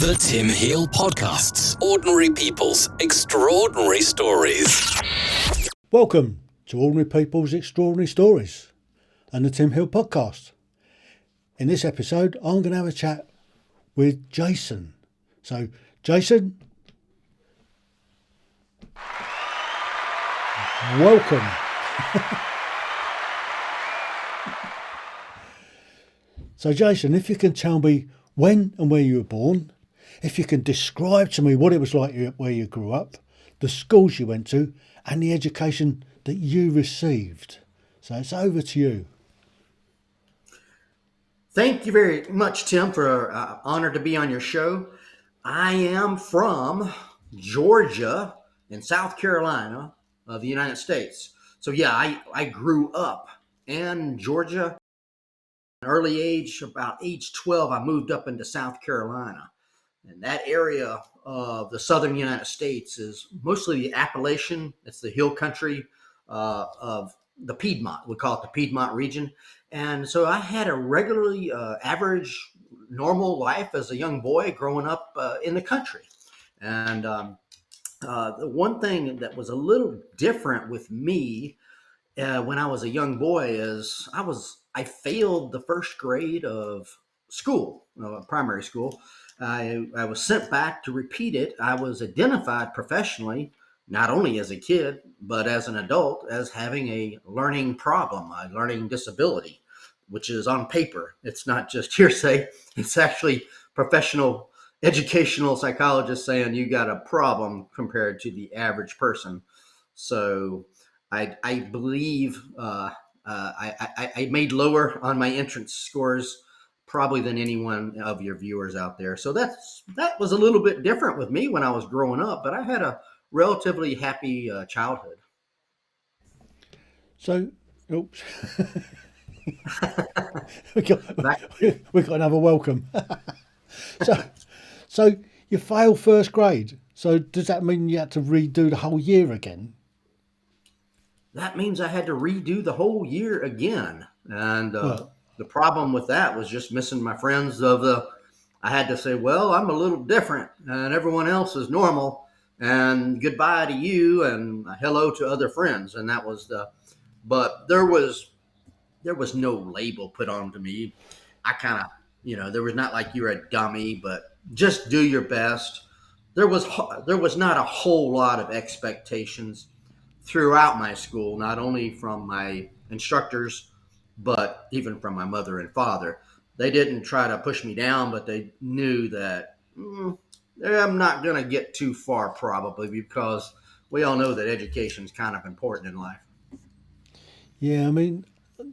The Tim Heale Podcasts. Ordinary people's extraordinary stories. Welcome to Ordinary People's Extraordinary Stories and the Tim Heale Podcast. In this episode, I'm going to have a chat with Jason. So, Jason, welcome. So, Jason, if you can tell me when and where you were born, if you can describe to me what it was like where you grew up, the schools you went to, and the education that you received. So it's over to you. Thank you very much, Tim, for honor to be on your show. I am from Georgia in South Carolina of the United States. So yeah, I grew up in Georgia. At an early age, about age 12, I moved up into South Carolina. And that area of the southern United States is mostly the Appalachian. It's the hill country of the Piedmont. We call it the Piedmont region. And so I had a regularly average, normal life as a young boy growing up in the country. And the one thing that was a little different with me when I was a young boy is I failed the first grade of school, primary school. I was sent back to repeat it. I was identified professionally, not only as a kid, but as an adult, as having a learning problem, a learning disability, which is on paper. It's not just hearsay. It's actually professional educational psychologists saying you got a problem compared to the average person. So I believe I made lower on my entrance scores probably than any one of your viewers out there. So that was a little bit different with me when I was growing up, but I had a relatively happy childhood. So, oops. we got another welcome. so you failed first grade. So does that mean you had to redo the whole year again? That means I had to redo the whole year again. And the problem with that was just missing my friends I had to say, well, I'm a little different and everyone else is normal, and goodbye to you and hello to other friends. And that was but there was no label put on to me. I kind of, there was not like you're a dummy, but just do your best. There was not a whole lot of expectations throughout my school, not only from my instructors, but even from my mother and father. They didn't try to push me down, but they knew that I'm not going to get too far probably, because we all know that education is kind of important in life. Yeah, I mean,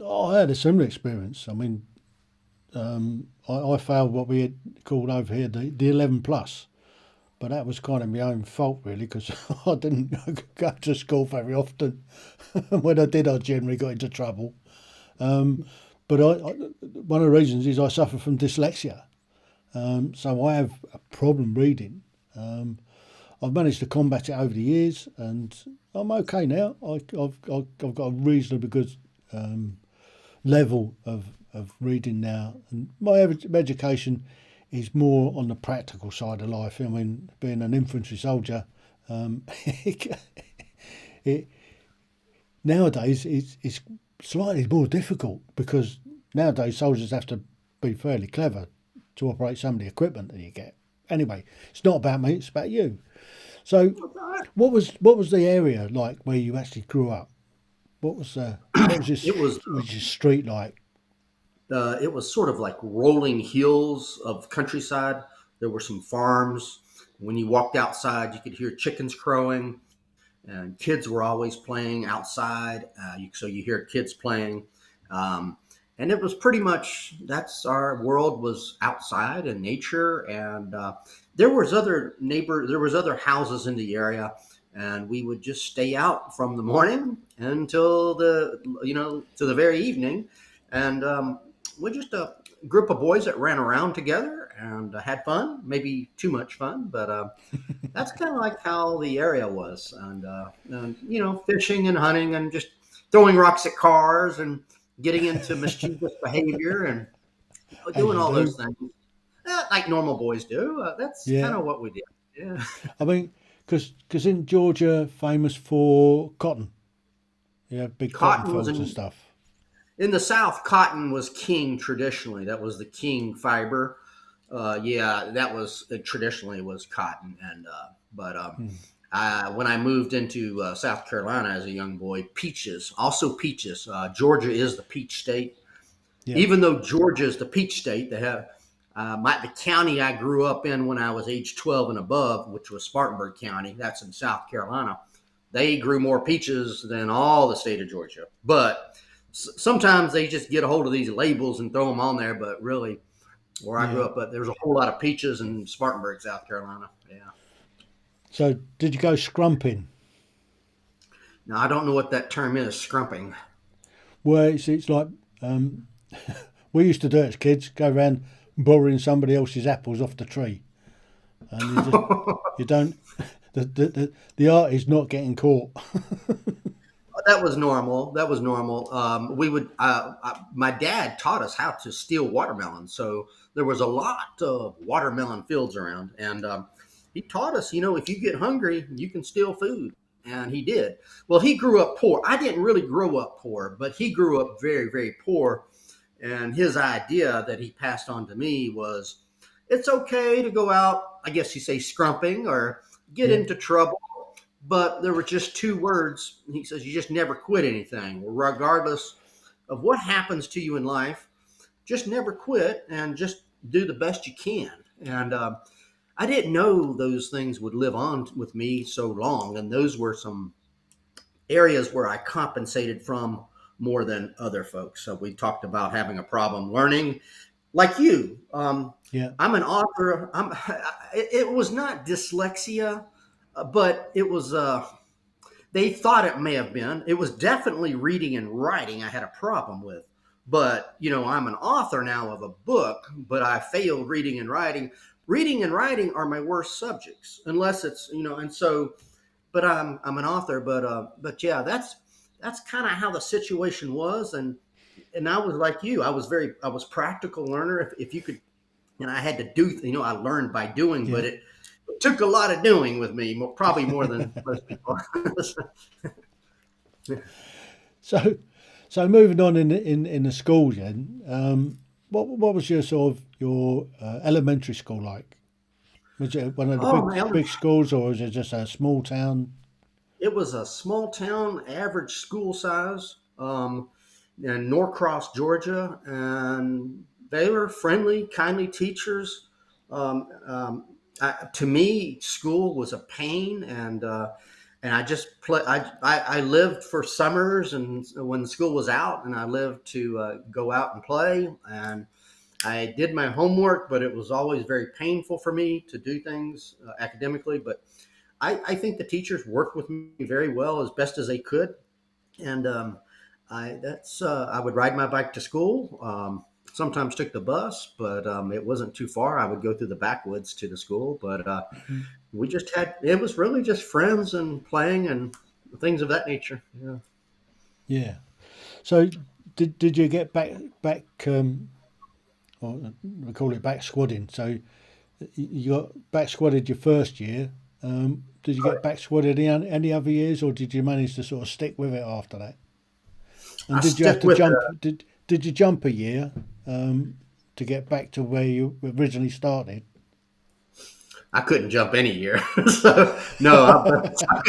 I had a similar experience. I mean, I failed what we had called over here the 11 plus. But that was kind of my own fault, really, because I didn't go to school very often. When I did, I generally got into trouble. But one of the reasons is I suffer from dyslexia. So I have a problem reading. I've managed to combat it over the years, and I'm okay now. I've got a reasonably good level of reading now. And my education is more on the practical side of life. I mean, being an infantry soldier, nowadays it's slightly more difficult, because nowadays soldiers have to be fairly clever to operate some of the equipment that you get. Anyway, it's not about me, it's about you. So, what was the area like where you actually grew up? What was your street like? It was sort of like rolling hills of countryside. There were some farms. When you walked outside, you could hear chickens crowing, and kids were always playing outside. So you hear kids playing. And it was pretty much, that's our world, was outside and nature. And there was other houses in the area, and we would just stay out from the morning until to the very evening. And we're just a group of boys that ran around together and had fun, maybe too much fun, but that's kind of like how the area was. And fishing and hunting and just throwing rocks at cars and getting into mischievous behavior and doing all those things. like normal boys do. That's kind Yeah. of what we did. Yeah. I mean, because in Georgia famous for cotton. You have big cotton Cotton was fields and stuff. in the South. Cotton was king traditionally. That was the king fiber. Yeah, that was traditionally was cotton, and but Hmm. when I moved into South Carolina as a young boy, peaches, also peaches. Georgia is the peach state. Yeah. Even though Georgia is the peach state, they have the county I grew up in when I was age 12 and above, which was Spartanburg County. That's in South Carolina. They grew more peaches than all the state of Georgia. But sometimes they just get a hold of these labels and throw them on there. But really, where I grew Yeah. up, but there's a whole lot of peaches in Spartanburg, South Carolina. Yeah. So did you go scrumping? Now I don't know what that term is, scrumping. Well, it's like we used to do it as kids. Go around borrowing somebody else's apples off the tree, and you don't. The art is not getting caught. That was normal. That was normal. We would. My dad taught us how to steal watermelons, so there was a lot of watermelon fields around, and he taught us. If you get hungry, you can steal food, and he did. Well, he grew up poor. I didn't really grow up poor, but he grew up very, very poor, and his idea that he passed on to me was, it's okay to go out. I guess you say scrumping or get Yeah. into trouble, but there were just two words. He says, you just never quit anything, regardless of what happens to you in life. Just never quit and just do the best you can. And I didn't know those things would live on with me so long. And those were some areas where I compensated from more than other folks. So we talked about having a problem learning, like you. Yeah. I'm an author. It was not dyslexia, but it was. They thought it may have been. It was definitely reading and writing I had a problem with. But, I'm an author now of a book, but I failed reading and writing. Reading and writing are my worst subjects, unless it's, and so, but I'm an author, but yeah, that's kind of how the situation was. And I was like you, I was practical learner. If you could, and I had to do, I learned by doing, but Yeah. it took a lot of doing with me, probably more than most people. So, moving on in the schools, then, what was your sort of your elementary school like? Was it one of the Oh, big schools, or was it just a small town? it was a small town, average school size, in Norcross, Georgia, and they were friendly, kindly teachers. To me, school was a pain, and I just play. I lived for summers and when school was out, and I lived to go out and play. And I did my homework, but it was always very painful for me to do things academically. But I think the teachers worked with me very well as best as they could, and I would ride my bike to school. Sometimes took the bus, but it wasn't too far. I would go through the backwoods to the school, but Mhm. we just had it was really just friends and playing and things of that nature. Yeah. Yeah. So, did you get back or we call it back squadding? So you got back squadded your first year. Did you get back squadded any other years, or did you manage to sort of stick with it after that? And I did you have stick to with jump? Did you jump a year to get back to where you originally started? I couldn't jump any year. So no, I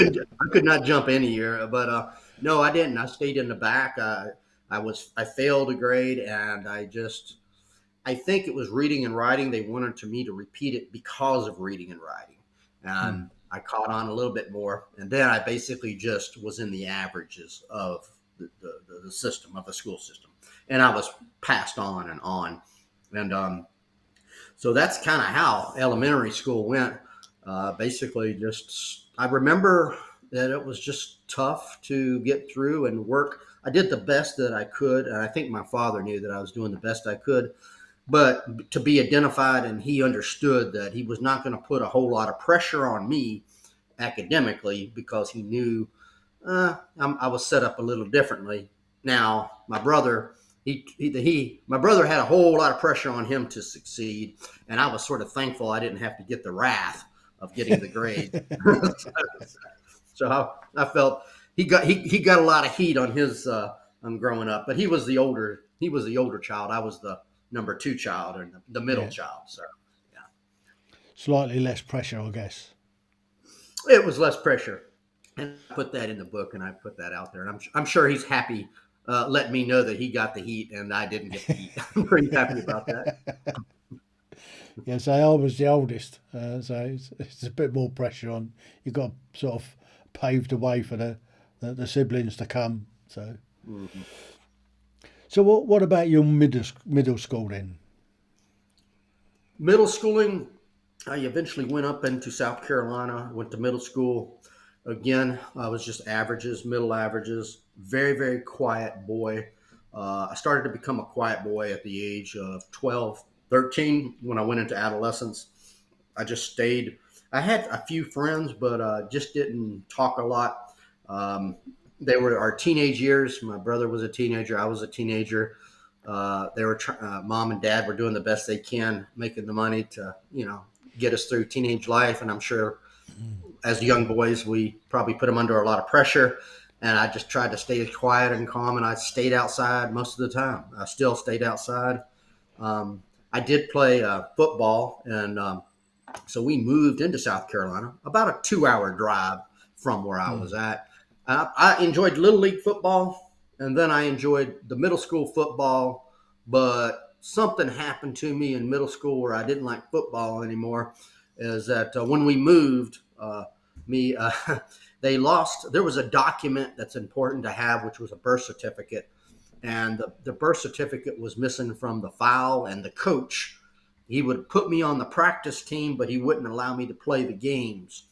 could not jump any year. But no, I didn't. I stayed in the back. I failed a grade, and I think it was reading and writing. They wanted to me to repeat it because of reading and writing, Hmm. and I caught on a little bit more. And then I basically just was in the averages of the system of the school system, and I was passed on and on. And so that's kind of how elementary school went. Basically, just I remember that it was just tough to get through and work. I did the best that I could, and I think my father knew that I was doing the best I could. But to be identified, and he understood that he was not going to put a whole lot of pressure on me academically because he knew I was set up a little differently. Now, my brother My brother had a whole lot of pressure on him to succeed, and I was sort of thankful I didn't have to get the wrath of getting the grade. So I felt he got a lot of heat on his growing up, but he was the older child. I was the number two child and the middle Yeah, child. So yeah, slightly less pressure, I guess. it was less pressure, and I put that in the book, and I put that out there, and I'm sure he's happy. Let me know that he got the heat and I didn't get the heat. I'm pretty happy about that. Yeah, so I was the oldest, so it's a bit more pressure on. You've got to sort of pave the way for the siblings to come. So, Mhm. so what about your middle school then? Middle schooling, I eventually went up into South Carolina, went to middle school. Again, I was just averages, middle averages, very, very quiet boy. I started to become a quiet boy at the age of 12, 13 when I went into adolescence. I just stayed. I had a few friends, but just didn't talk a lot. Um, they were our teenage years. My brother was a teenager. I was a teenager. Mom and dad were doing the best they can, making the money to, get us through teenage life. And I'm sure as young boys, we probably put them under a lot of pressure. And I just tried to stay quiet and calm. And I stayed outside most of the time. I still stayed outside. Um, I did play football, and so we moved into South Carolina, about a 2 hour drive from where I was Mm. at. I enjoyed Little League football, and then I enjoyed the middle school football, but something happened to me in middle school where I didn't like football anymore. Is that when we moved, me they lost. There was a document that's important to have, which was a birth certificate, and the birth certificate was missing from the file, and the coach, he would put me on the practice team, but he wouldn't allow me to play the games.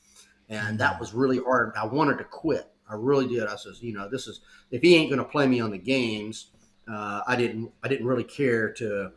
And that Mm. was really hard. I wanted to quit. I really did. I says, this is, if he ain't going to play me on the games, I didn't really care to,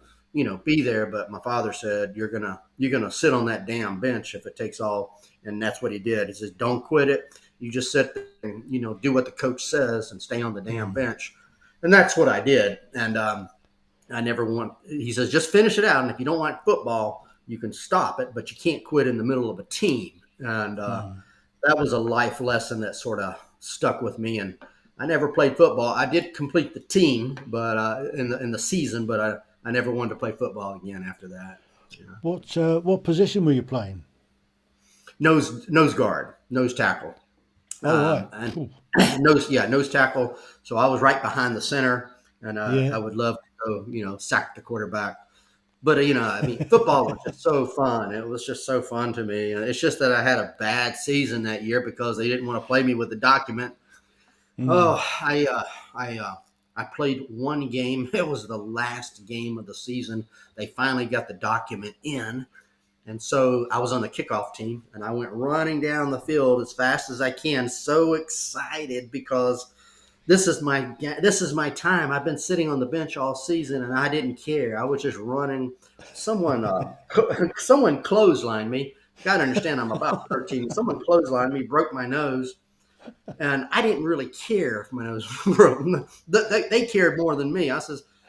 be there. But my father said, you're gonna sit on that damn bench if it takes all. And that's what he did. He says, don't quit it. You just sit there and, do what the coach says and stay on the damn Mm. bench. And that's what I did. And I never want. He says, just finish it out, and if you don't like football, you can stop it, but you can't quit in the middle of a team. And Mm. that was a life lesson that sort of stuck with me. And I never played football. I did complete the team, but in the season, but I never wanted to play football again after that. Yeah. What position were you playing? Nose guard, nose tackle. Oh right. And Phew. nose tackle. So I was right behind the center, and Yeah. I would love to go, sack the quarterback. But I mean, football was just so fun. It was just so fun to me. And it's just that I had a bad season that year because they didn't want to play me with the document. Mm. Oh, I played one game. It was the last game of the season. They finally got the document in, and so I was on the kickoff team, and I went running down the field as fast as I can, so excited because this is my time. I've been sitting on the bench all season, and I didn't care. I was just running. Someone someone clotheslined me. Got to understand, I'm about 13. Someone clotheslined me, broke my nose, and I didn't really care if my nose was broken. They cared more than me.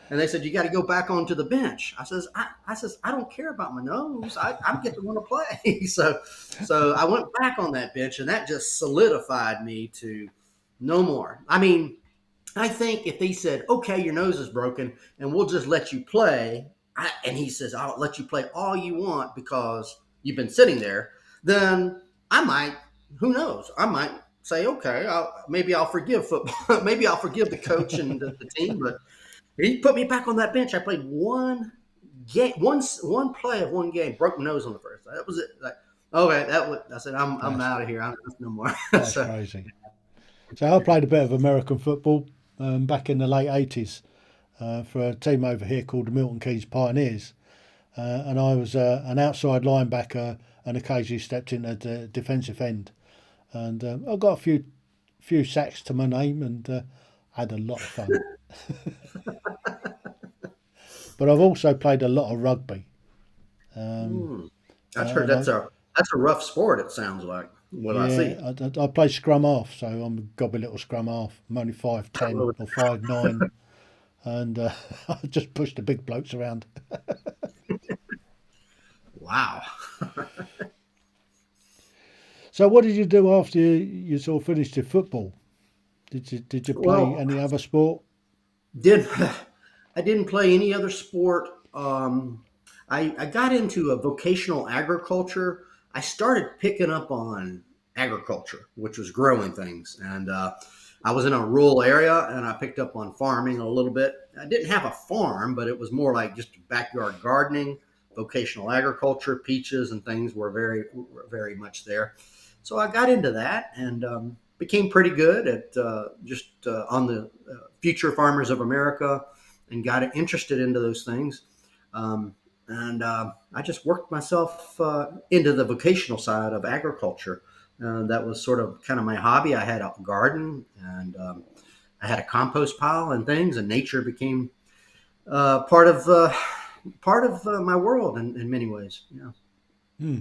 And they said, you got to go back onto the bench. I don't care about my nose. I get to want to play. So I went back on that bench, and that just solidified me to no more. I mean, I think if he said, okay, your nose is broken and we'll just let you play, and he says, I'll let you play all you want because you've been sitting there, then I might, who knows, I might say, okay, maybe I'll forgive football. Maybe I'll forgive the coach and the team, but he put me back on that bench. I played one game, one play of one game, broke my nose on the first. That was it. Like, okay, I said, I'm That's out of here. I'm no more. that's So, crazy. So I played a bit of American football back in the late 80s for a team over here called the Milton Keynes Pioneers. And I was an outside linebacker and occasionally stepped into the defensive end. And I got a few sacks to my name and had a lot of fun. But I've also played a lot of rugby. Um, hmm. I've heard and I, that's a rough sport. It sounds like what I yeah, see. I play scrum half, so I'm a gobby little scrum half. I'm only 5'10" or 5'9", and I just pushed the big blokes around. Wow. So, what did you do after you sort of finished your football? Did you play Well, any other sport? did I didn't play any other sport. I got into a vocational agriculture. I started picking up on agriculture, which was growing things, and I was in a rural area, and I picked up on farming a little bit. I didn't have a farm, but it was more like just backyard gardening. Vocational agriculture, peaches, and things were very much there. So I got into that and became pretty good at just on the Future Farmers of America, and got interested into those things. And I just worked myself into the vocational side of agriculture. That was sort of kind of my hobby. I had a garden, and I had a compost pile and things, and nature became uh, part of uh, part of my world in many ways. Yeah. Hmm.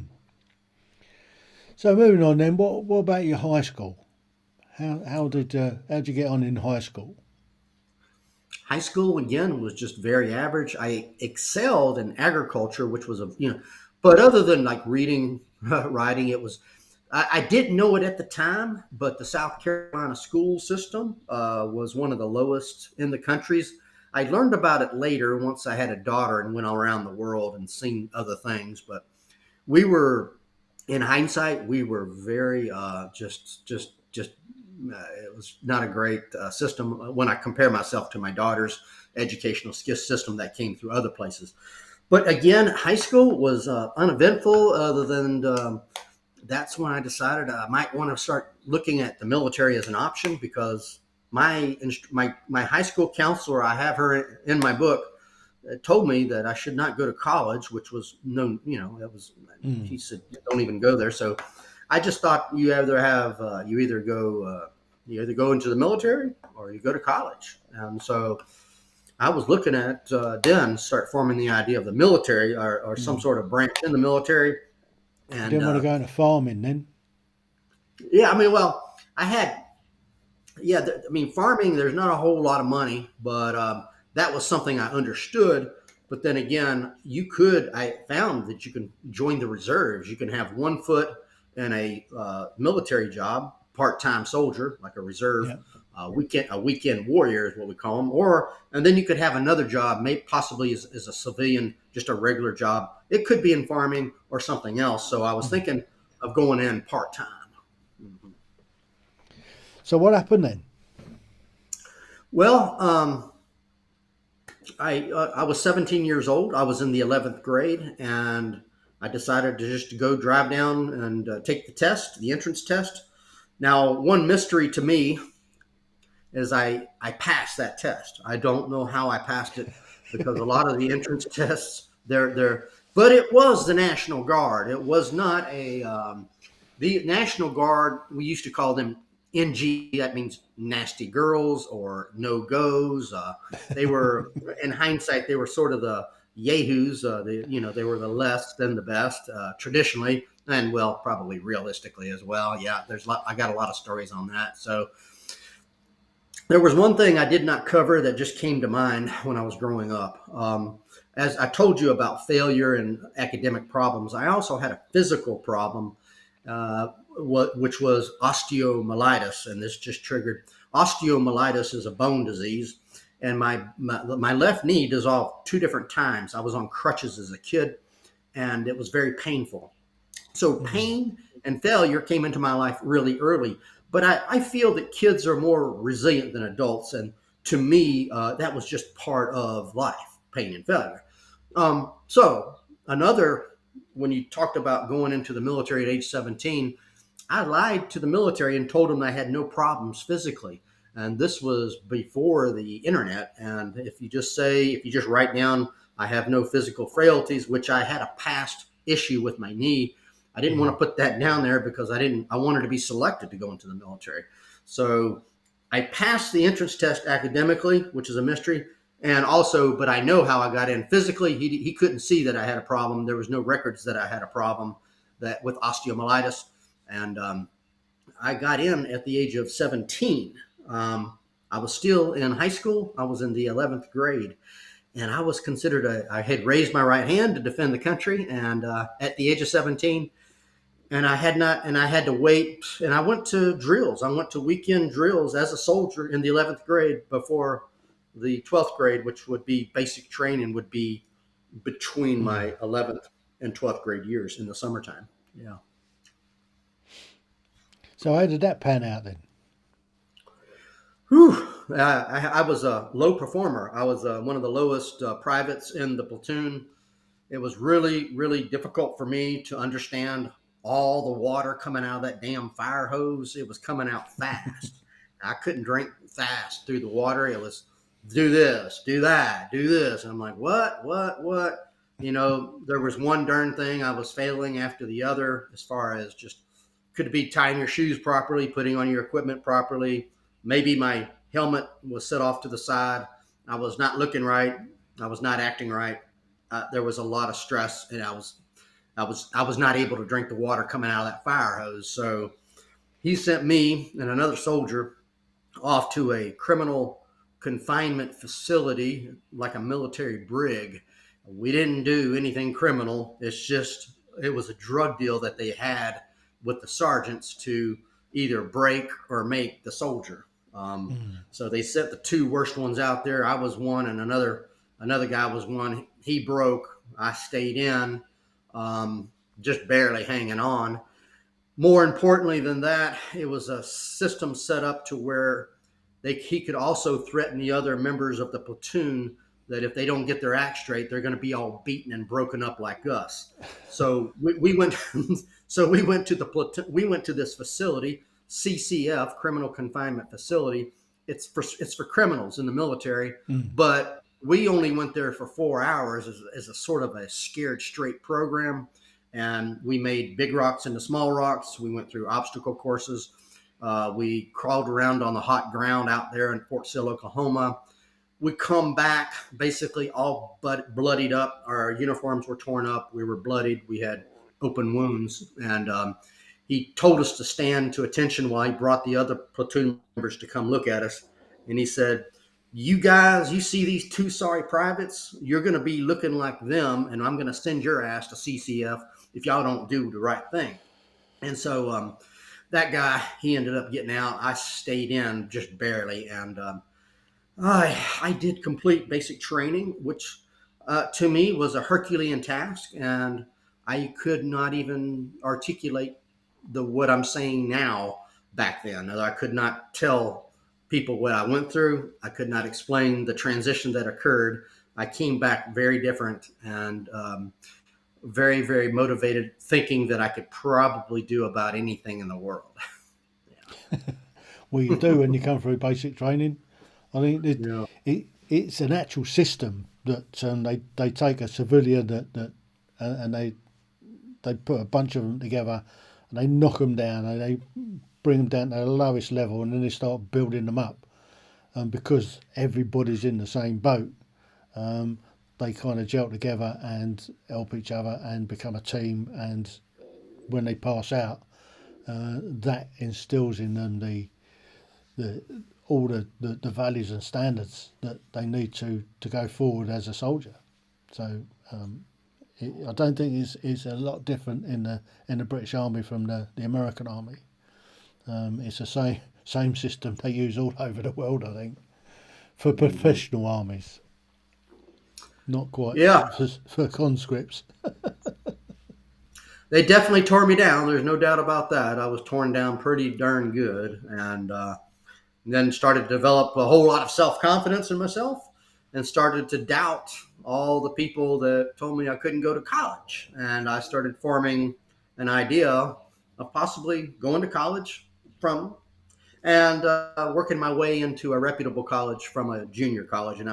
So, moving on then, what about your high school? How did you get on in high school? High school again was just very average. I excelled in agriculture, which was but other than like reading, writing, it was. I didn't know it at the time, but the South Carolina school system was one of the lowest in the countries. I learned about it later once I had a daughter and went all around the world and seen other things. But we were, in hindsight, we were very just it was not a great system when I compare myself to my daughter's educational system that came through other places. But again, high school was uneventful, other than that's when I decided I might want to start looking at the military as an option, because my high school counselor, I have her in my book, told me that I should not go to college, which was no, that was, Hmm. he said, don't even go there. So I just thought you either go into the military or you go to college. And so I was looking at then start forming the idea of the military, or some Hmm. sort of branch in the military. You And didn't want to go into farming then? yeah, I mean, well, I had yeah, I mean, farming, there's not a whole lot of money, but that was something I understood. But then again, I found that you can join the reserves. You can have 1 foot in a military job, part-time soldier, like a reserve, Yeah. a weekend warrior is what we call them. And then you could have another job, maybe possibly as a civilian, just a regular job. It could be in farming or something else. So I was Hmm. thinking of going in part-time. Mhm. So, what happened then? Well, I was 17 years old. I was in the 11th grade, and I decided to just go drive down and take the test, the entrance test. Now, one mystery to me is I passed that test. I don't know how I passed it, because a lot of the entrance tests, but it was the National Guard. It was not the National Guard. We used to call them NG. That means nasty girls or no goes. They were, in hindsight, they were sort of the yahoos. They were the less than the best traditionally, and well, probably realistically as well. Yeah, I got a lot of stories on that. So there was one thing I did not cover that just came to mind when I was growing up. As I told you about failure and academic problems, I also had a physical problem, which was osteomyelitis, and this just triggered. Osteomyelitis is a bone disease, and my left knee dissolved 2 different times. I was on crutches as a kid, and it was very painful. So Hmm. pain and failure came into my life really early. But I feel that kids are more resilient than adults. And to me, that was just part of life, pain and failure. So, another, when you talked about going into the military at age 17, I lied to the military and told them I had no problems physically. And this was before the internet. And if you just write down, I have no physical frailties, which I had a past issue with my knee. I didn't want Hmm. to put that down there because I wanted to be selected to go into the military. So I passed the entrance test academically, which is a mystery. And also, but I know how I got in physically. He couldn't see that I had a problem. There was no records that I had a problem that with osteomyelitis. And I got in at the age of 17. Um, I was still in high school. I was in the 11th grade, and I was considered I had raised my right hand to defend the country. And at the age of 17, and I had not, and I had to wait. And I went to drills. I went to weekend drills as a soldier in the 11th grade before the 12th grade, which would be basic training, would be between my 11th and 12th grade years in the summertime. Yeah. So how did that pan out then? Whew. I was a low performer. I was one of the lowest privates in the platoon. It was really, really difficult for me to understand all the water coming out of that damn fire hose. It was coming out fast. I couldn't drink fast through the water. It was do this, do that, do this. And I'm like, what? There was one darn thing I was failing after the other as far as just could it be tying your shoes properly, putting on your equipment properly. Maybe my helmet was set off to the side. I was not looking right. I was not acting right. There was a lot of stress, and I was not able to drink the water coming out of that fire hose. So he sent me and another soldier off to a criminal confinement facility, like a military brig. We didn't do anything criminal. It was a drug deal that they had with the sergeants to either break or make the soldier. So they sent the two worst ones out there. I was one, and another guy was one. He broke. I stayed in, just barely hanging on. More importantly than that, it was a system set up to where he could also threaten the other members of the platoon that if they don't get their act straight, they're going to be all beaten and broken up like us. So we went. So we went to the platoon. We went to this facility, CCF, Criminal Confinement Facility. It's for criminals in the military, but we only went there for 4 hours as a sort of a scared straight program. And we made big rocks into small rocks. We went through obstacle courses. We crawled around on the hot ground out there in Fort Sill, Oklahoma. We come back basically all bloodied up. Our uniforms were torn up. We were bloodied. We had open wounds. And he told us to stand to attention while he brought the other platoon members to come look at us. And he said, you guys, you see these two sorry privates? You're going to be looking like them, and I'm going to send your ass to CCF if y'all don't do the right thing. And so that guy, he ended up getting out. I stayed in just barely, and I did complete basic training, which to me was a Herculean task, and I could not even articulate what I'm saying now back then. I could not tell people what I went through. I could not explain the transition that occurred. I came back very different and very, very motivated, thinking that I could probably do about anything in the world. Well, you do when you come through basic training. I think Yeah. it's an actual system that they take a civilian and they put a bunch of them together and they knock them down and they bring them down to the lowest level and then they start building them up. Because everybody's in the same boat, they kind of gel together and help each other and become a team. And when they pass out, that instills in them all the values and standards that they need to go forward as a soldier. So I don't think it's a lot different in the British Army from the American Army. It's the same system they use all over the world, I think, for professional armies. Not quite for conscripts. They definitely tore me down. There's no doubt about that. I was torn down pretty darn good, and then started to develop a whole lot of self-confidence in myself and started to doubt all the people that told me I couldn't go to college. And I started forming an idea of possibly going to college and working my way into a reputable college from a junior college. And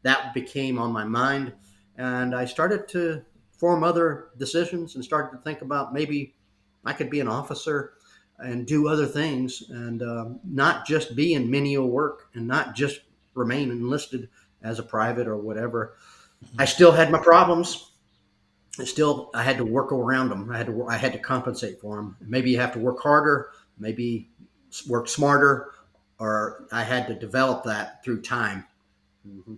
that became on my mind. And I started to form other decisions and started to think about maybe I could be an officer and do other things and not just be in menial work and not just remain enlisted as a private or whatever. I still had my problems. I had to work around them. I had to compensate for them. Maybe you have to work harder, maybe work smarter, or I had to develop that through time. Mm-hmm.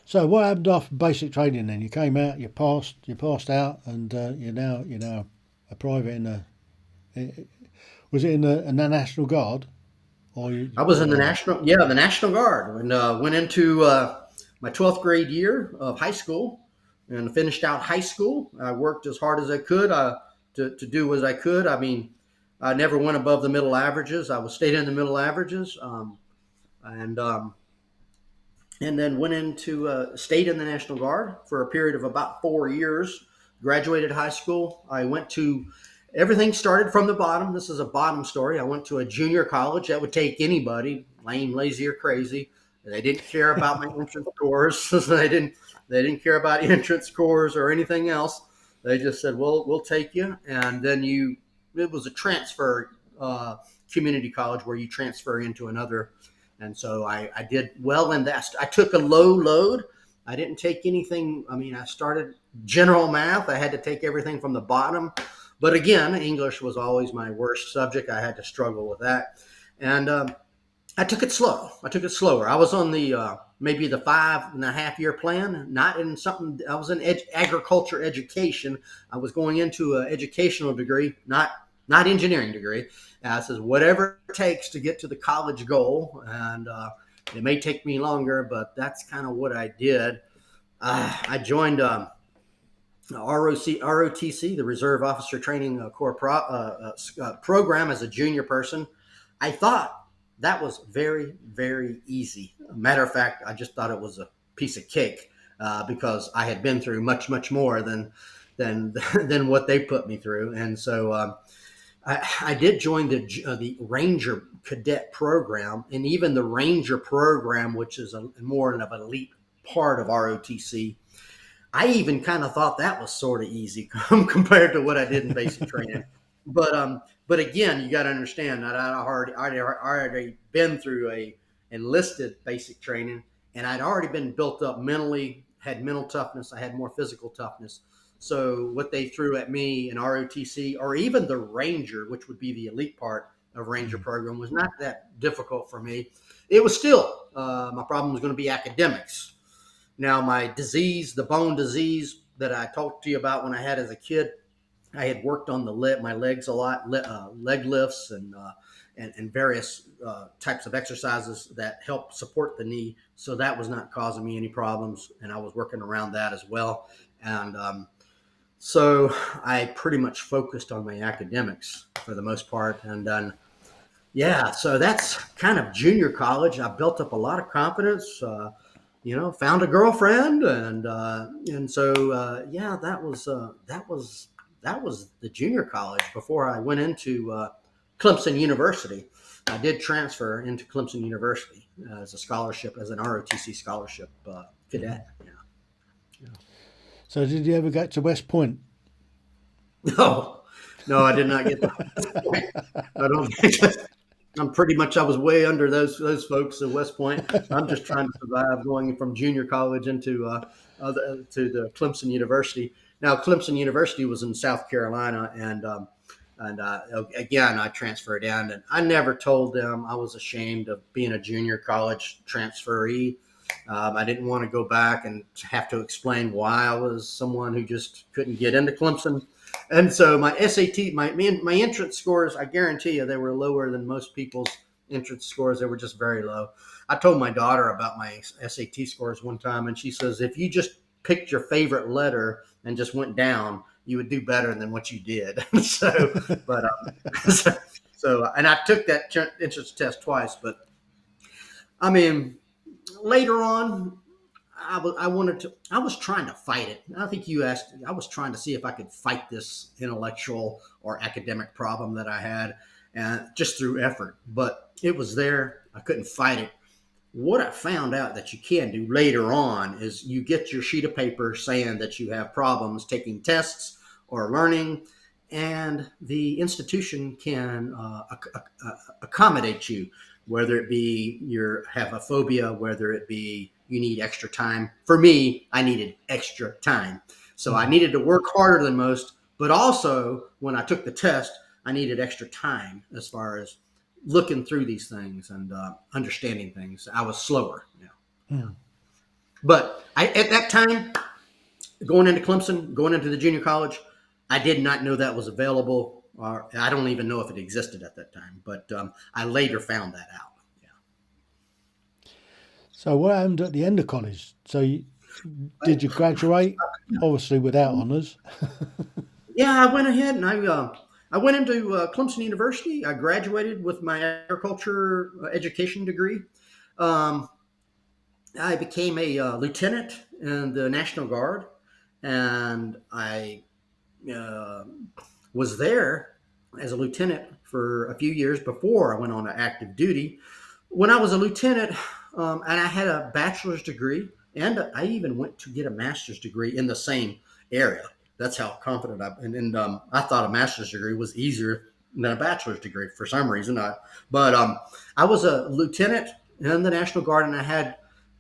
So what happened after basic training then? You came out, you passed out, and you're now a private in a. Was it in the National Guard, or you? I was in the National Guard, and went into my 12th grade year of high school, and finished out high school. I worked as hard as I could to do as I could. I mean, I never went above the middle averages. I was stayed in the middle averages, and and then went into stayed in the National Guard for a period of about 4 years. Graduated high school. I went to Everything started from the bottom. This is a bottom story. I went to a junior college that would take anybody, lame, lazy, or crazy. They didn't care about my entrance scores. They didn't care about entrance scores or anything else. They just said, "Well, we'll take you." And then it was a transfer community college where you transfer into another. And so I did well in that. I took a low load. I didn't take anything. I mean, I started general math. I had to take everything from the bottom. But again, English was always my worst subject. I had to struggle with that. And I took it slow. I took it slower. I was on the maybe the 5.5 year plan, not in something. I was in agriculture education. I was going into an educational degree, not engineering degree. And I says, whatever it takes to get to the college goal. And it may take me longer, but that's kind of what I did. I joined ROTC, the Reserve Officer Training Corps program, as a junior person. I thought that was very, very easy. Matter of fact, I just thought it was a piece of cake because I had been through much, much more than what they put me through. And so I did join the Ranger Cadet program, and even the Ranger program, which is more of an elite part of ROTC. I even kind of thought that was sort of easy compared to what I did in basic training. But again, you got to understand that I'd already been through a enlisted basic training, and I'd already been built up mentally, had mental toughness. I had more physical toughness. So what they threw at me in ROTC, or even the Ranger, which would be the elite part of Ranger program, was not that difficult for me. It was still, my problem was going to be academics. Now, my disease, the bone disease that I talked to you about when I had as a kid, I had worked on my legs a lot, leg lifts and various types of exercises that help support the knee. So that was not causing me any problems, and I was working around that as well. And so I pretty much focused on my academics for the most part. And then, so that's kind of junior college. I built up a lot of confidence. Found a girlfriend, and so that was the junior college before I went into Clemson University. I did transfer into Clemson University as a scholarship, as an ROTC scholarship cadet. Yeah. So did you ever get to West Point? No, I did not get to West Point. I don't think. I was way under those folks at West Point. I'm just trying to survive going from junior college into to the Clemson University. Now, Clemson University was in South Carolina, and again, I transferred in, and I never told them I was ashamed of being a junior college transferee. I didn't want to go back and have to explain why I was someone who just couldn't get into Clemson. And so my SAT, my entrance scores, I guarantee you, they were lower than most people's entrance scores. They were just very low. I told my daughter about my SAT scores one time, and she says, if you just picked your favorite letter and just went down, you would do better than what you did. And I took that entrance test twice, but I mean, later on, I was trying to fight it. I think you asked, I was trying to see if I could fight this intellectual or academic problem that I had, and just through effort, but it was there. I couldn't fight it. What I found out that you can do later on is you get your sheet of paper saying that you have problems taking tests or learning, and the institution can accommodate you, whether it be you have a phobia, whether it be you need extra time. For me, I needed extra time. So I needed to work harder than most, but also when I took the test, I needed extra time as far as looking through these things and understanding things. I was slower. Yeah. Mm. But at that time, going into Clemson, going into the junior college, I did not know that was available. Or I don't even know if it existed at that time. But I later found that out. Yeah. So what happened at the end of college? So did you graduate? Obviously without honours. Yeah, I went ahead and I went into Clemson University. I graduated with my agriculture education degree. Um, I became a lieutenant in the National Guard, and I uh, was there as a lieutenant for a few years before I went on to active duty. When I was a lieutenant, and I had a bachelor's degree, and I even went to get a master's degree in the same area. That's how confident I thought a master's degree was easier than a bachelor's degree for some reason. But I was a lieutenant in the National Guard, and I had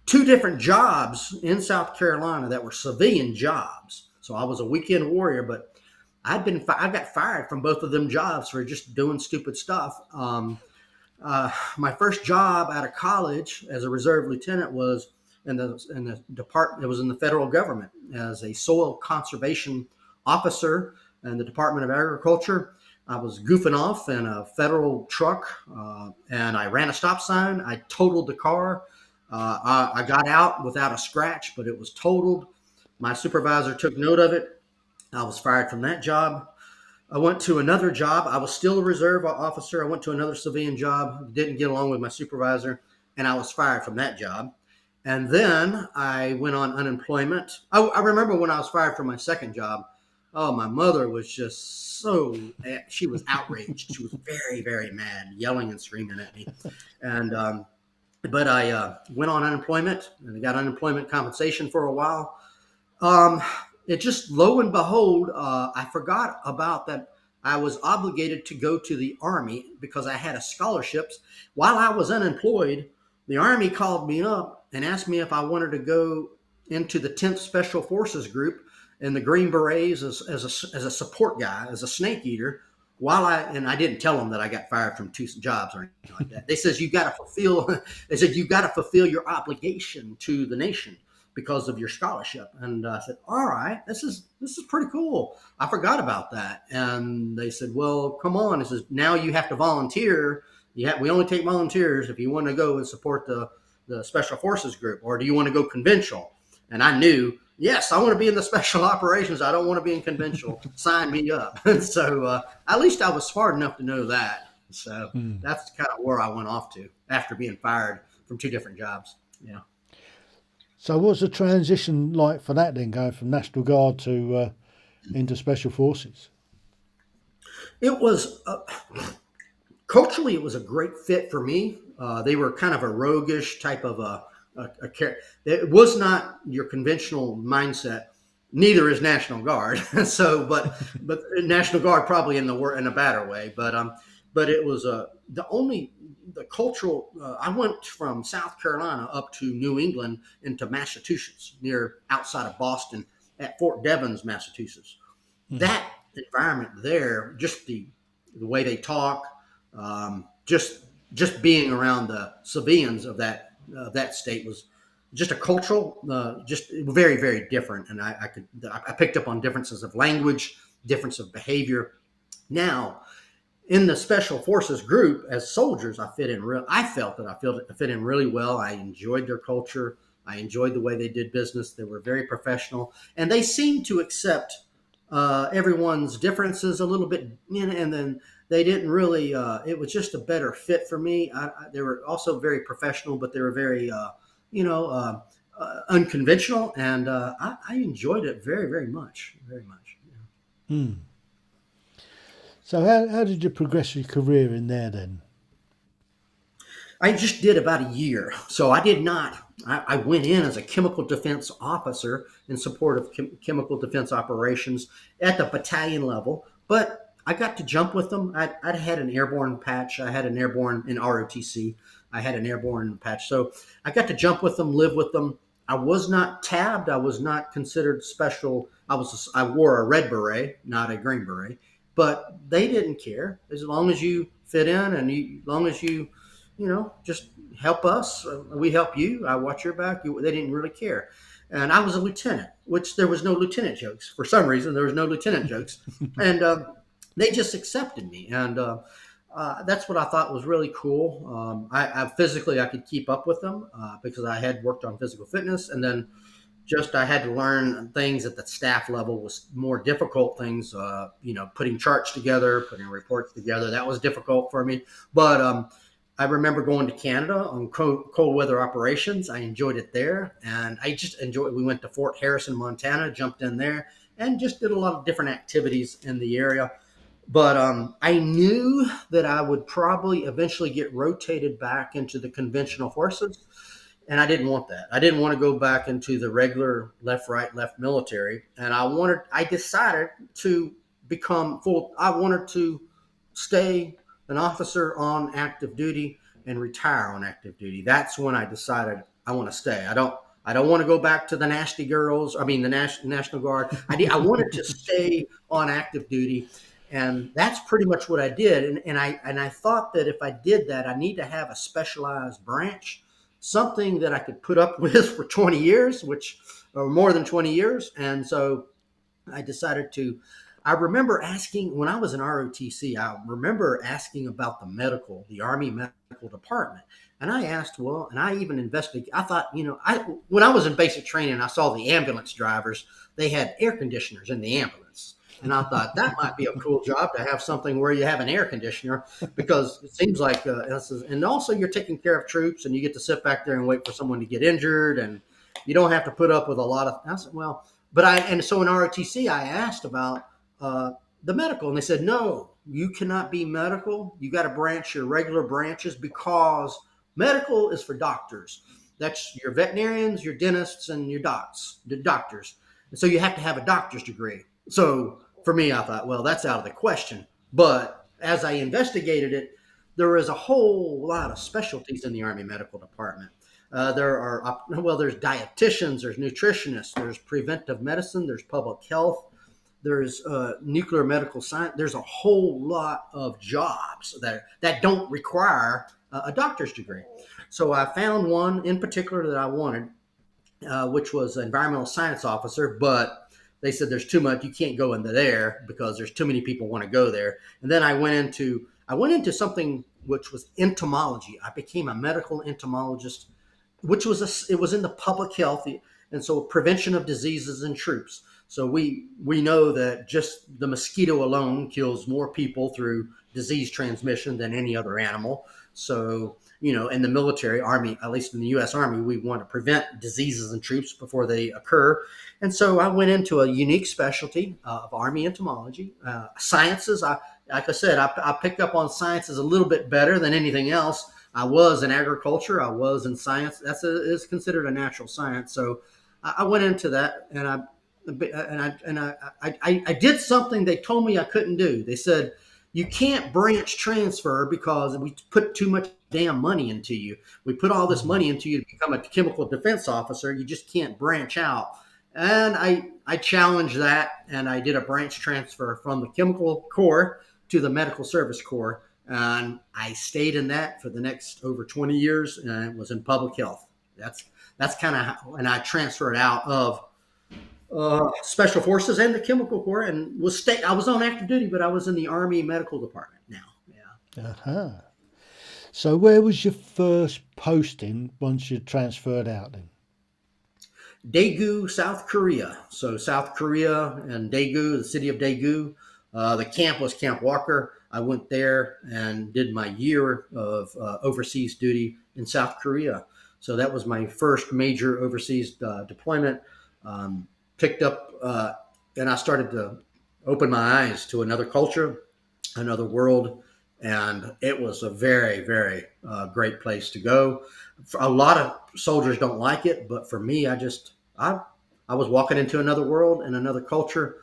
two different jobs in South Carolina that were civilian jobs. So I was a weekend warrior, but I got fired from both of them jobs for just doing stupid stuff. My first job out of college as a reserve lieutenant was in the department. It was in the federal government as a soil conservation officer in the Department of Agriculture. I was goofing off in a federal truck, and I ran a stop sign. I totaled the car. I got out without a scratch, but it was totaled. My supervisor took note of it. I was fired from that job. I went to another job. I was still a reserve officer. I went to another civilian job, didn't get along with my supervisor, and I was fired from that job. And then I went on unemployment. I remember when I was fired from my second job, oh, my mother was just she was outraged. She was very, very mad, yelling and screaming at me. And, but I went on unemployment and I got unemployment compensation for a while. It just, lo and behold, I forgot about that. I was obligated to go to the Army because I had a scholarship. While I was unemployed, the Army called me up and asked me if I wanted to go into the 10th Special Forces Group in the Green Berets as a support guy, as a snake eater. And I didn't tell them that I got fired from two jobs or anything like that. They said you got to fulfill your obligation to the nation because of your scholarship. And I said, all right, this is pretty cool. I forgot about that. And they said, well, come on. It says, now you have to volunteer. We only take volunteers if you want to go and support the Special Forces Group, or do you want to go conventional? And I knew, yes, I want to be in the special operations. I don't want to be in conventional. Sign me up. And so at least I was smart enough to know that. So that's kind of where I went off to after being fired from two different jobs. Yeah. So what's the transition like for that then, going from National Guard to into Special Forces? It was culturally, it was a great fit for me. They were kind of a roguish type of a it was not your conventional mindset. Neither is National Guard. So, but National Guard probably in a better way. But it was the cultural. I went from South Carolina up to New England into Massachusetts, outside of Boston, at Fort Devens, Massachusetts. That environment there, just the way they talk, just being around the civilians of that state was just a cultural, just very, very different. And I picked up on differences of language, difference of behavior. Now, in the Special Forces Group, as soldiers, I felt that I fit in really well. I enjoyed their culture. I enjoyed the way they did business. They were very professional, and they seemed to accept everyone's differences a little bit. And then they didn't really. It was just a better fit for me. They were also very professional, but they were very, unconventional, and I enjoyed it very, very much, very much. Yeah. Mm. So how did you progress your career in there then? I just did about a year. So I did not. I went in as a chemical defense officer in support of chemical defense operations at the battalion level, but I got to jump with them. I'd had an airborne patch. I had an airborne in ROTC. I had an airborne patch. So I got to jump with them, live with them. I was not tabbed. I was not considered special. I wore a red beret, not a green beret. but they didn't care as long as you fit in and as long as just help us, we help you. I watch your back. They didn't really care. And I was a lieutenant, which there was no lieutenant jokes. For some reason, there was no lieutenant jokes. And they just accepted me. And that's what I thought was really cool. I physically, I could keep up with them because I had worked on physical fitness. And then just I had to learn things at the staff level was more difficult things, putting charts together, putting reports together. That was difficult for me. But I remember going to Canada on cold weather operations. I enjoyed it there. And I just enjoyed, we went to Fort Harrison, Montana, jumped in there and just did a lot of different activities in the area. But I knew that I would probably eventually get rotated back into the conventional forces. And I didn't want that. I didn't want to go back into the regular left, right, left military. And I decided to become full. I wanted to stay an officer on active duty and retire on active duty. That's when I decided I want to stay. I don't want to go back to the nasty girls. I mean, the National Guard. I wanted to stay on active duty. And that's pretty much what I did. And I thought that if I did that, I need to have a specialized branch, something that I could put up with for 20 years, or more than 20 years. And so I decided to, I remember asking when I was in ROTC, I remember asking about the Army Medical Department. And I asked, and I even investigated, I thought, when I was in basic training, I saw the ambulance drivers, they had air conditioners in the ambulance. And I thought that might be a cool job to have something where you have an air conditioner, because it seems like, and also you're taking care of troops and you get to sit back there and wait for someone to get injured and you don't have to put up with a lot of, I said, so in ROTC, I asked about the medical and they said, no, you cannot be medical. You got to branch your regular branches because medical is for doctors. That's your veterinarians, your dentists, and your doctors. And so you have to have a doctor's degree. So for me, I thought, well, that's out of the question. But as I investigated it, there is a whole lot of specialties in the Army Medical Department. There's dietitians, there's nutritionists, there's preventive medicine, there's public health, there's nuclear medical science. There's a whole lot of jobs that don't require a doctor's degree. So I found one in particular that I wanted, which was environmental science officer, but they said there's too much. You can't go into there because there's too many people want to go there. And then I went into something which was entomology. I became a medical entomologist, which it was in the public health, and so prevention of diseases in troops. So we know that just the mosquito alone kills more people through disease transmission than any other animal. So in the military, Army, at least in the U.S. Army, we want to prevent diseases in troops before they occur. And so I went into a unique specialty of Army entomology. Sciences, like I said, I picked up on sciences a little bit better than anything else. I was in agriculture. I was in science. It's considered a natural science. So I went into that, and I did something they told me I couldn't do. They said, you can't branch transfer because we put too much damn money into you. We put all this money into you to become a chemical defense officer. You just can't branch out. And I challenged that, and I did a branch transfer from the chemical corps to the medical service corps. And I stayed in that for the next over 20 years, and it was in public health. That's kind of how, and I transferred out of Special Forces and the Chemical Corps, and I was on active duty, but I was in the Army Medical Department now. Yeah. Uh-huh. So where was your first posting once you transferred out then? Daegu, South Korea. So South Korea and Daegu, the city of Daegu. The camp was Camp Walker. I went there and did my year of overseas duty in South Korea. So that was my first major overseas deployment. Picked up, and I started to open my eyes to another culture, another world, and it was a very, very great place to go. A lot of soldiers don't like it, but for me, I was walking into another world and another culture.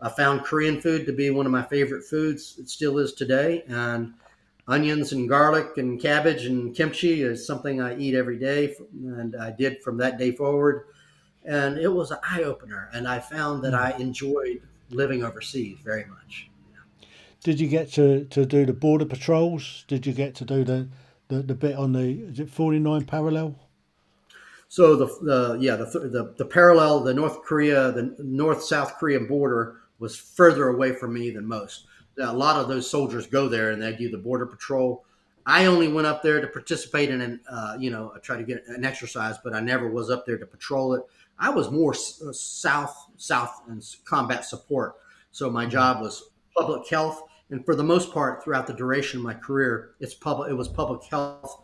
I found Korean food to be one of my favorite foods. It still is today, and onions and garlic and cabbage and kimchi is something I eat every day, and I did from that day forward. And it was an eye-opener, and I found that I enjoyed living overseas very much. did you get to do the border patrols? Did you get to do the bit on the, is it 49 parallel? So the parallel, the North South Korean border was further away from me than most. A lot of those soldiers go there and they do the border patrol. I only went up there to participate in try to get an exercise, but I never was up there to patrol it. I was more south and combat support. So my job was public health, and for the most part, throughout the duration of my career, it was public health,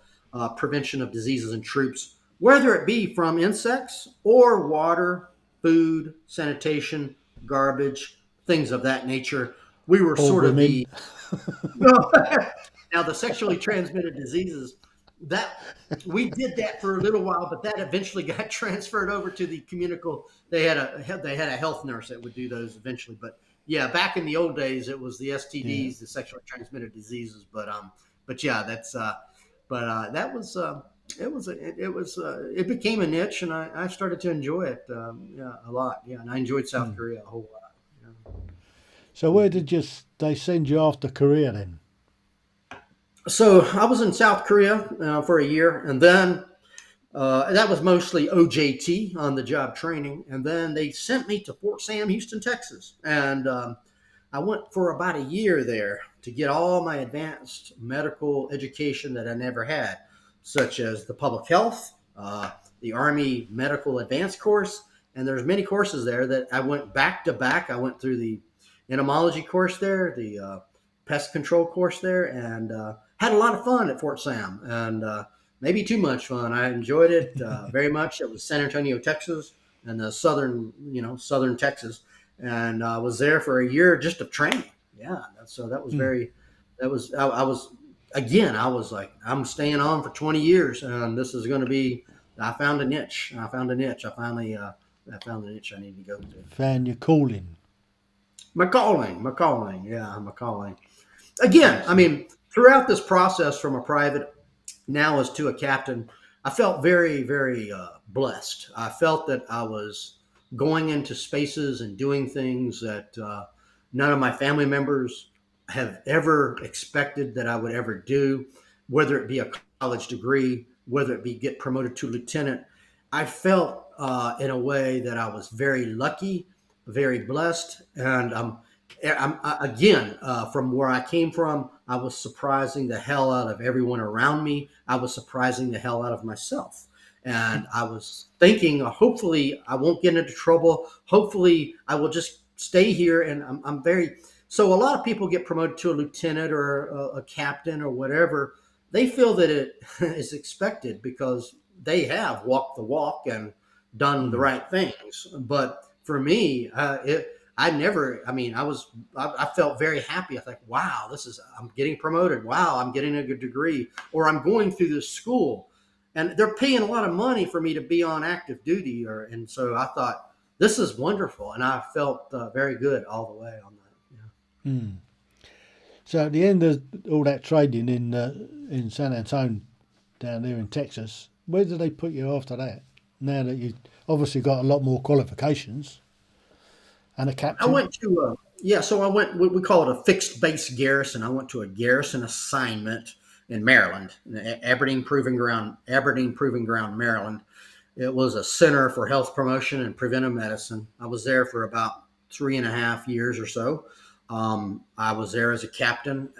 prevention of diseases in troops, whether it be from insects or water, food, sanitation, garbage, things of that nature. We were Or sort of women? the now the sexually transmitted diseases that we did that for a little while, but that eventually got transferred over to the communicable. They had a health nurse that would do those eventually, but yeah, back in the old days, it was the Yeah. STDs, the sexually transmitted diseases. But yeah, that was it became a niche, and I started to enjoy it yeah, a lot. Yeah, and I enjoyed South Korea a whole lot. Yeah. So where did they send you after Korea then? So I was in South Korea for a year, and then that was mostly OJT, on the job training, and then they sent me to Fort Sam, Houston, Texas, and I went for about a year there to get all my advanced medical education that I never had, such as the public health, the Army Medical Advanced course, and there's many courses there that I went back to back. I went through the entomology course there, the pest control course there, and had a lot of fun at Fort Sam, and maybe too much fun. I enjoyed it very much. It was San Antonio, Texas, and the southern Texas, and I was there for a year just of training. Yeah, so that was very, that was I was again. I was like, I'm staying on for 20 years, and this is going to be. I found a niche. I found a niche. I finally I found the niche I need to go to. Found your calling. My calling. Yeah, my calling. Again, I mean, throughout this process from a private now as to a captain, I felt very, very blessed. I felt that I was going into spaces and doing things that none of my family members have ever expected that I would ever do, whether it be a college degree, whether it be get promoted to lieutenant. I felt in a way that I was very lucky, very blessed, and again, from where I came from, I was surprising the hell out of everyone around me. I was surprising the hell out of myself. And I was thinking, hopefully, I won't get into trouble. Hopefully, I will just stay here. And I'm very, so a lot of people get promoted to a lieutenant or a captain or whatever. They feel that it is expected because they have walked the walk and done the right things. But for me, I never, I mean, I felt very happy. I thought, wow, I'm getting promoted. Wow, I'm getting a good degree, or I'm going through this school, and they're paying a lot of money for me to be on active duty. And so I thought, this is wonderful. And I felt very good all the way on that. Yeah. So at the end of all that training in San Antonio down there in Texas, where did they put you after that? Now that you obviously got a lot more qualifications and a I captain. went to, so I went, we call it a fixed base garrison. I went to a garrison assignment in Maryland, Aberdeen Proving Ground, Maryland. It was a center for health promotion and preventive medicine. I was there for about 3.5 years or so. I was there as a captain,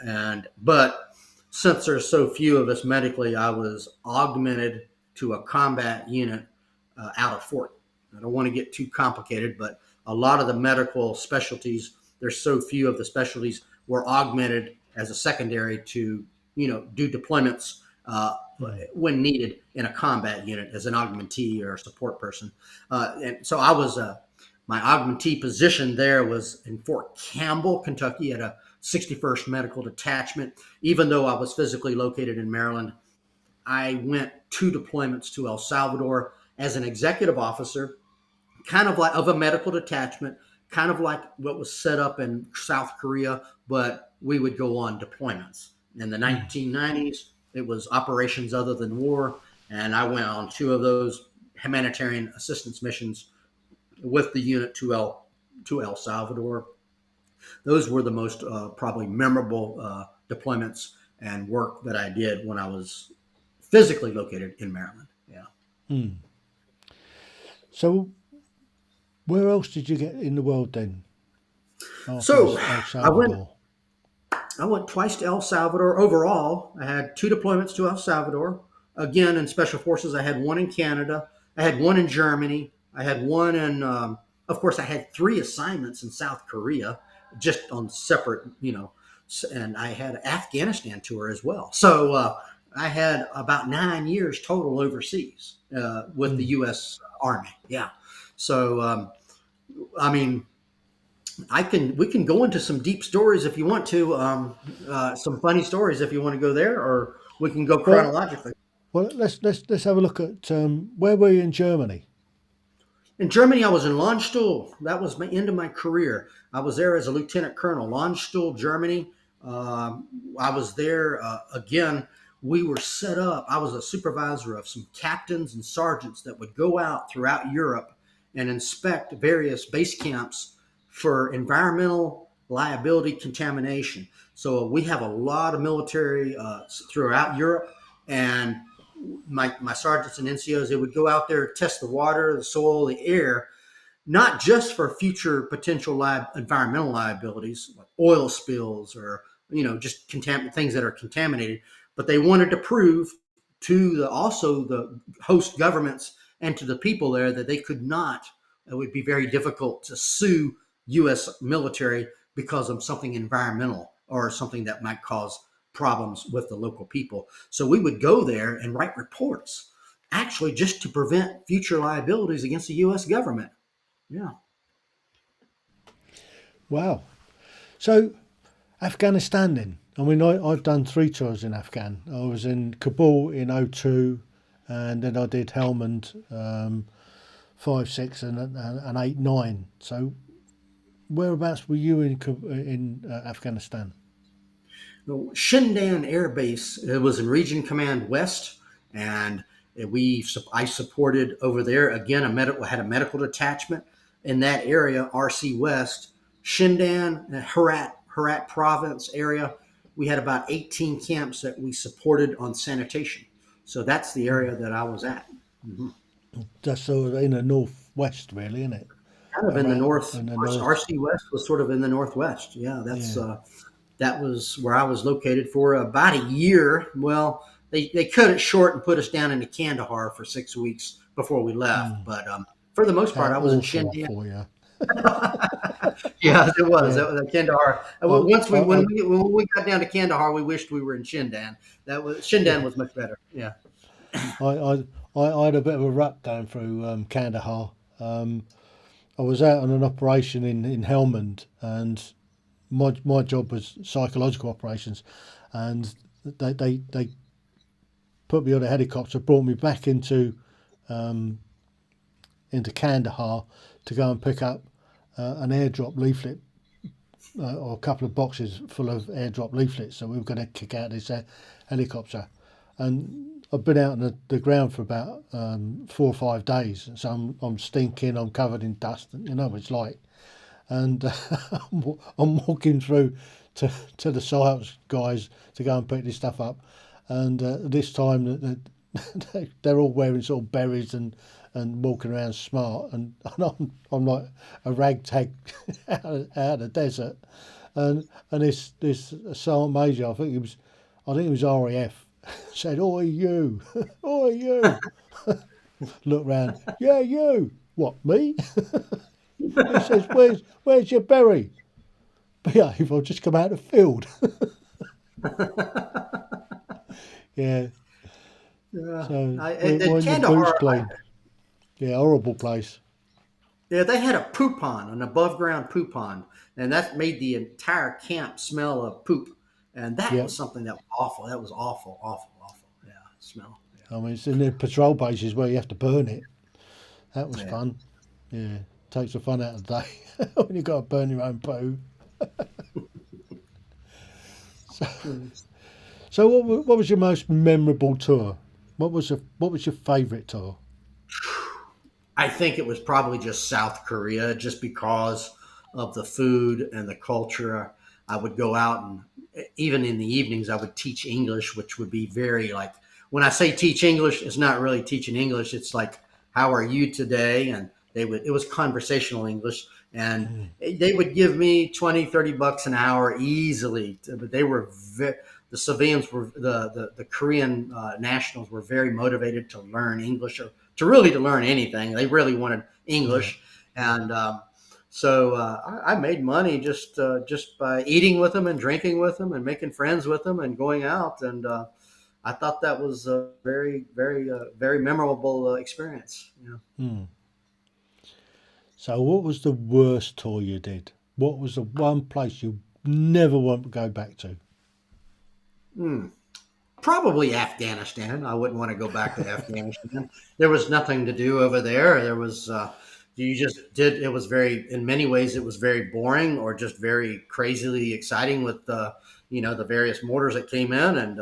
but since there's so few of us medically, I was augmented to a combat unit out of Fort. I don't want to get too complicated, but a lot of the medical specialties, there's so few of the specialties, were augmented as a secondary to, do deployments when needed in a combat unit as an augmentee or a support person. And so I was, my augmentee position there was in Fort Campbell, Kentucky, at a 61st Medical Detachment. Even though I was physically located in Maryland, I went 2 deployments to El Salvador as an executive officer, kind of like of a medical detachment, kind of like what was set up in South Korea, but we would go on deployments. In the 1990s, it was operations other than war, and I went on 2 of those humanitarian assistance missions with the unit to El Salvador. Those were the most probably memorable deployments and work that I did when I was physically located in Maryland. Yeah. Mm. So, where else did you get in the world then after So this El I went Salvador? I went twice to El Salvador. Overall, I had two deployments to El Salvador. Again, in Special Forces, I had one in Canada. I had one in Germany. I had one in, of course, I had three assignments in South Korea, just on separate, and I had an Afghanistan tour as well. So I had about 9 years total overseas with the Mm. U.S. Army. Yeah. So, I mean, we can go into some deep stories if you want to, some funny stories if you want to go there, or we can go Well, chronologically. let's have a look at where were you in Germany? In Germany, I was in Landstuhl. That was my end of my career. I was there as a lieutenant colonel, Landstuhl, Germany. I was there again. We were set up. I was a supervisor of some captains and sergeants that would go out throughout Europe and inspect various base camps for environmental liability contamination. So we have a lot of military throughout Europe, and my sergeants and NCOs, they would go out there, test the water, the soil, the air, not just for future potential environmental liabilities like oil spills or just things that are contaminated, but they wanted to prove to also the host governments and to the people there that they could not. It would be very difficult to sue U.S. military because of something environmental or something that might cause problems with the local people. So we would go there and write reports, actually, just to prevent future liabilities against the U.S. government. Yeah. Wow. So Afghanistan then. I mean, I've done three tours in Afghan. I was in Kabul in '02, and then I did Helmand 5, 6, and 8, 9. So whereabouts were you in Afghanistan? Shindan Air Base. It was in Region Command West, and I supported over there again. Had a medical detachment in that area, RC West, Shindan, Herat Province area. We had about 18 camps that we supported on sanitation. So that's the area that I was at. Mm-hmm. Just sort of in the northwest, really, isn't it? Kind of in the Around north. in the north. RC West was sort of in the northwest. Yeah, Yeah. that was where I was located for about a year. Well, they cut it short and put us down into Kandahar for 6 weeks before we left. Mm. But for the most part, How I was in awful Shindan. for you. Yeah, it was. Yeah. That was Kandahar. I, Once I, I, when we got down to Kandahar, we wished we were in Shindan. Shindan yeah. was much better. Yeah. I, I, I had a bit of a rut going through Kandahar. I was out on an operation in Helmand, and my job was psychological operations, and they put me on a helicopter, brought me back into Kandahar to go and pick up an airdrop leaflet or a couple of boxes full of airdrop leaflets. So we were going to kick out this helicopter, and I've been out on the ground for about 4 or 5 days. So I'm stinking, I'm covered in dust, and you know what it's like. And I'm walking through to the science guys to go and pick this stuff up, and this time they're all wearing sort of berets and walking around smart, and I'm like a ragtag out of the desert, and this sergeant major, I think it was RAF, said, "Oi you, oi you." Look round, yeah you, what me? He says, where's your berry? Behave, I've just come out of the field. Yeah, Yeah. so At weren't your boots Kandahar, clean? Yeah, horrible place. yeah, they had a poop pond, an above ground poop pond, and that made the entire camp smell of poop. And that Yeah, was something that was awful. That was awful, awful, awful. Yeah, smell. I mean, it's in the patrol bases where you have to burn it. That was Yeah. fun. Yeah, takes the fun out of the day when you got to burn your own poo. So, Yeah. so what was your most memorable tour? What was your favourite tour? I think it was probably just South Korea, just because of the food and the culture. I would go out, and even in the evenings, I would teach English, which would be very like, when I say teach English, it's not really teaching English. It's like, how are you today? And it was conversational English. And they would give me 20, $30 an hour easily. But the civilians were, the Korean nationals were very motivated to learn English, or to learn anything. They really wanted English. And I made money just by eating with them and drinking with them and making friends with them and going out. And I thought that was a very, very, very memorable experience. So what was the worst tour you did? What was the one place you never want to go back to? Probably Afghanistan. I wouldn't want to go back to Afghanistan. There was nothing to do over there. There was, you just did, it was in many ways, it was very boring or just very crazily exciting with the various mortars that came in. And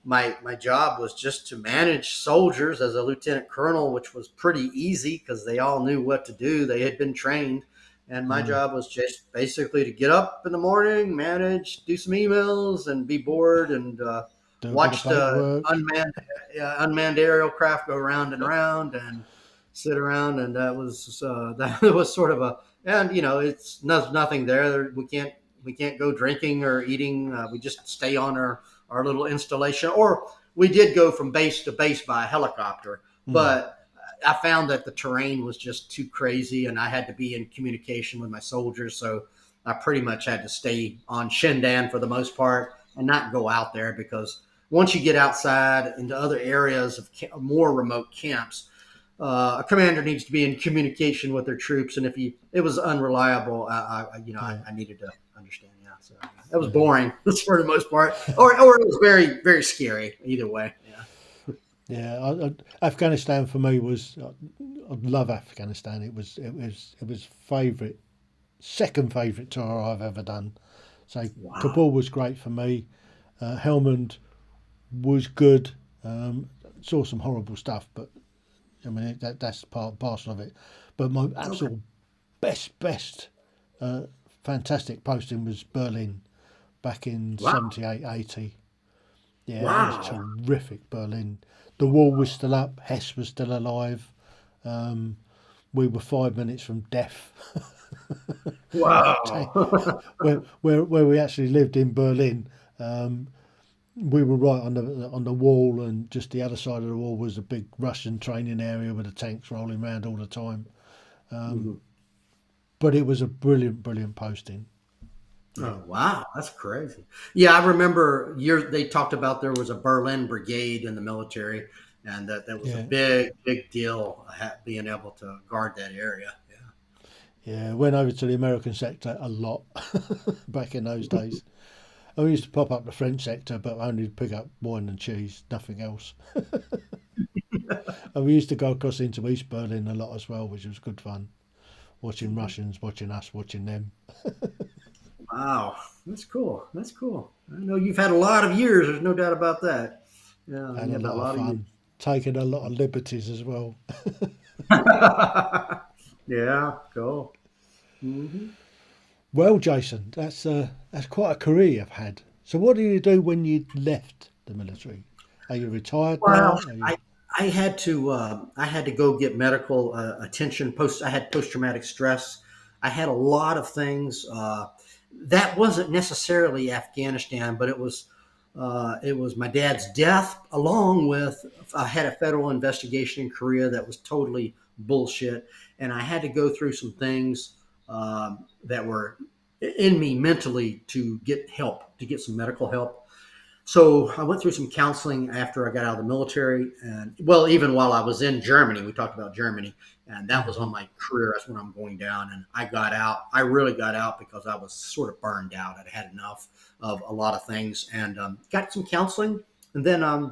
my job was just to manage soldiers as a lieutenant colonel, which was pretty easy because they all knew what to do. They had been trained. And my job was just basically to get up in the morning, manage, do some emails, and be bored, and watch the unmanned aerial craft go round and round, and sit around. And that was sort of it's nothing there. We can't go drinking or eating. We just stay on our little installation, or we did go from base to base by helicopter, but I found that the terrain was just too crazy, and I had to be in communication with my soldiers. So I pretty much had to stay on Shindan for the most part and not go out there, because once you get outside into other areas of more remote camps, a commander needs to be in communication with their troops. And if it was unreliable, I needed to understand. Yeah. So that was boring for the most part, or it was very, very scary either way. Yeah. Yeah, Afghanistan for me was, I love Afghanistan. It was second favourite tour I've ever done. So Wow. Kabul was great for me. Helmand was good. Saw some horrible stuff, but I mean that's part and parcel of it. But my absolute best fantastic posting was Berlin back in Wow. 78, 80. Yeah, Wow. it was terrific, Berlin. The wall was still up. Hess was still alive. We were 5 minutes from death. Wow. where we actually lived in Berlin, we were right on the wall, and just the other side of the wall was a big Russian training area with the tanks rolling around all the time. But it was a brilliant posting. Oh, wow, that's crazy. Yeah, I remember they talked about there was a Berlin brigade in the military, and that was a big deal, being able to guard that area. Yeah, went over to the American sector a lot back in those days. I used to pop up the French sector, but only to pick up wine and cheese, nothing else. And we used to go across into East Berlin a lot as well, which was good fun. Watching Russians, watching us, watching them. Wow, that's cool. That's cool. I know you've had a lot of years. There's no doubt about that. Yeah, And you a had lot of fun. Taking a lot of liberties as well. Yeah, cool. Mm-hmm. Well, Jason, that's quite a career you've had. So what did you do when you left the military? Are you retired now? Well, I had to go get medical attention. I had post traumatic stress. I had a lot of things. That wasn't necessarily Afghanistan, but it was my dad's death, along with I had a federal investigation in Korea that was totally bullshit, and I had to go through some things that were in me mentally to get help, to get some medical help. So I went through some counseling after I got out of the military, and well, even while I was in Germany, we talked about Germany, and that was on my career. That's when I'm going down, and I got out. I really got out because I was sort of burned out. I'd had enough of a lot of things, and got some counseling, and then I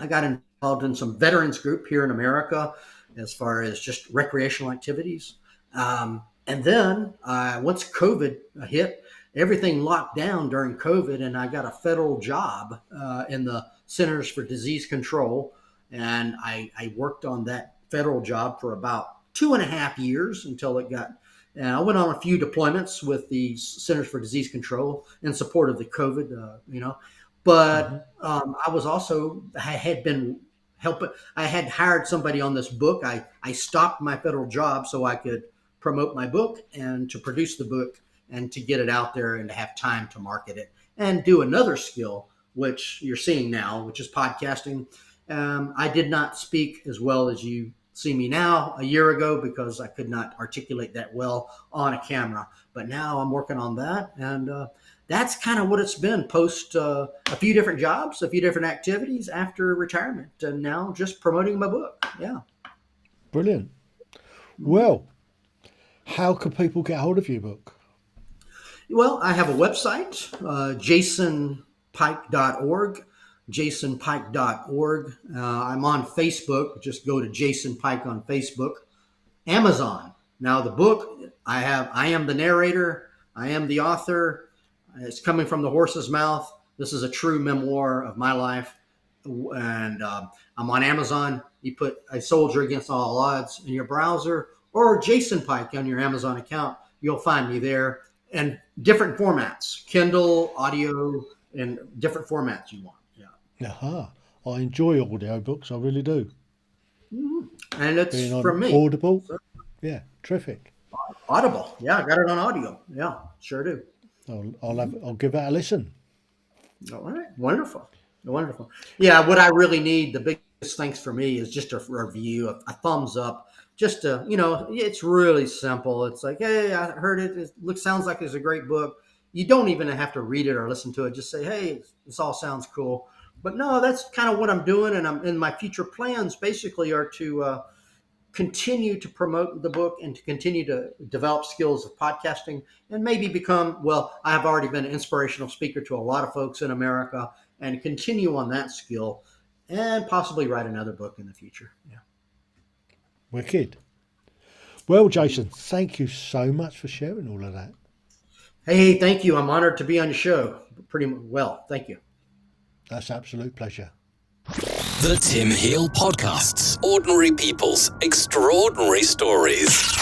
got involved in some veterans group here in America, as far as just recreational activities. And then once COVID hit, everything locked down during COVID, and I got a federal job in the Centers for Disease Control, and I worked on that federal job for about 2.5 years until And I went on a few deployments with the Centers for Disease Control in support of the COVID, Mm-hmm. But I was also, I had been helping, I had hired somebody on this book. I stopped my federal job so I could promote my book and to produce the book and to get it out there and to have time to market it and do another skill, which you're seeing now, which is podcasting. I did not speak as well as you see me now a year ago because I could not articulate that well on a camera. But now I'm working on that. And that's kind of what it's been post a few different jobs, a few different activities after retirement, and now just promoting my book. Yeah. Brilliant. Well, how can people get hold of your book? Well, I have a website, jasonpike.org, jasonpike.org. I'm on Facebook. Just go to Jason Pike on Facebook. Amazon. Now the book I am the narrator. I am the author. It's coming from the horse's mouth. This is a true memoir of my life. And I'm on Amazon. You put A Soldier Against All Odds in your browser or Jason Pike on your Amazon account. You'll find me there. And different formats, Kindle, audio, and different formats you want. Yeah. Aha. I enjoy audio books, I really do. And it's Being on from me. Audible. Yeah, terrific. Audible. Yeah, I got it on audio. Yeah, sure do. I'll give that a listen. All right. Wonderful. Wonderful. Yeah, what I really need, the biggest thanks for me is just a review, a thumbs up. Just to, it's really simple. It's like, hey, I heard it. Sounds like it's a great book. You don't even have to read it or listen to it. Just say, hey, this all sounds cool. But no, that's kind of what I'm doing. And I'm in my future plans basically are to continue to promote the book and to continue to develop skills of podcasting and maybe become, well, I have already been an inspirational speaker to a lot of folks in America and continue on that skill and possibly write another book in the future. Yeah. Wicked. Well, Jason, thank you so much for sharing all of that. Hey, thank you. I'm honored to be on your show. Pretty well. Thank you. That's an absolute pleasure. The Tim Heale Podcasts. Ordinary people's extraordinary stories.